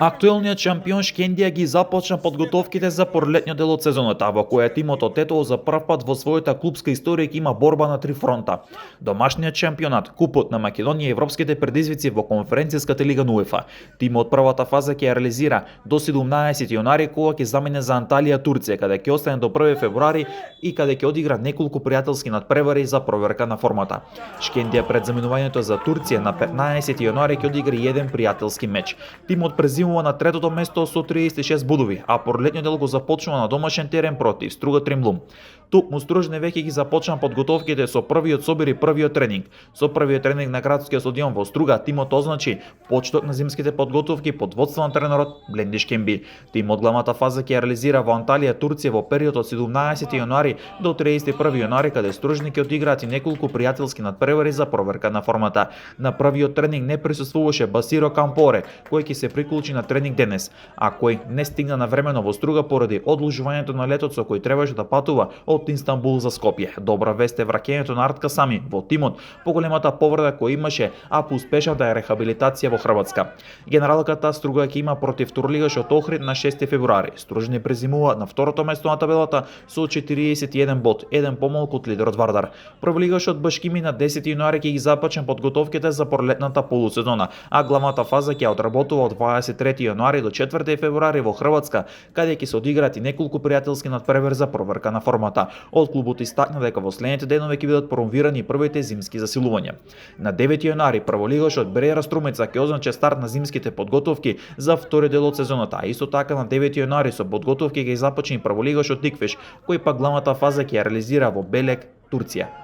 Актуелниот шампион Шкендија ги започна подготовките за пролетниот дел од сезоната, во која тимот од Тетово за прв пат во својата клупска историја ќе има борба на 3 фронта. Домашниот шампионат, Купот на Македонија и европските предизвици во Конференцијската лига на УЕФА. Тимот првата фаза ќе ја реализира до 17 јунари, кога ќе замине за Анталија, Турција, каде ќе остане до 1 февруари и каде ќе одигра неколку пријателски надпревари за проверка на формата. Шкендија пред заминувањето за Турција на 15 јунари ќе одигра еден пријателски меч. Тимот презимува на третото место со 36 бодови, а пролетниот дел го започнува на домашен терен против Струга Тримлум. Токму Стружне веќе ги започна подготовките со првиот собир и првиот тренинг. Со првиот тренинг на градскиот стадион во Струга, тимот означи почеток на зимските подготовки под водство на тренерот Бленди Шкемби. Тимот главната фаза ќе реализира во Анталија, Турција во период од 17 јануари до 31 јануари, каде Стружни ќе одиграат и неколку пријателски надпревари за проверка на формата. На првиот тренинг не присуствуваше Басиро Кампоре, кој ќе се приклучи на тренинг денес, а кој не стигна навремено во Струга поради одложувањето на летот со кој требаше да патува од Истанбул за Скопје. Добра вест е враќањето на Артка Сами во тимот по големата повреда која имаше, а по успешната рехабилитација во Хрватска. Генералката Струга ќе има против турлигашот Охрид на 6 февруари. Стружни презимува на второто место на табелата со 41 бод, еден помалку од лидерот Вардар. Прволигашот Башкими на 10 јануари ќе ги започне подготовките за пролетната полусезона, а главната фаза ќе одработува од 23 јануари до 4 февруари во Хрватска, каде ќе се одиграат и неколку пријателски надпревари за проверка на формата. Од клубот истакна дека во следните денови ќе бидат промовирани првите зимски засилувања. На 9 јануари прволигашот Брејра Струмица ќе означи старт на зимските подготовки за втори дел од сезоната, а исто така на 9 јануари со подготовки ќе започне и прволигашот Тиквиш, кој пак главната фаза ќе ја реализира во Белек, Турција.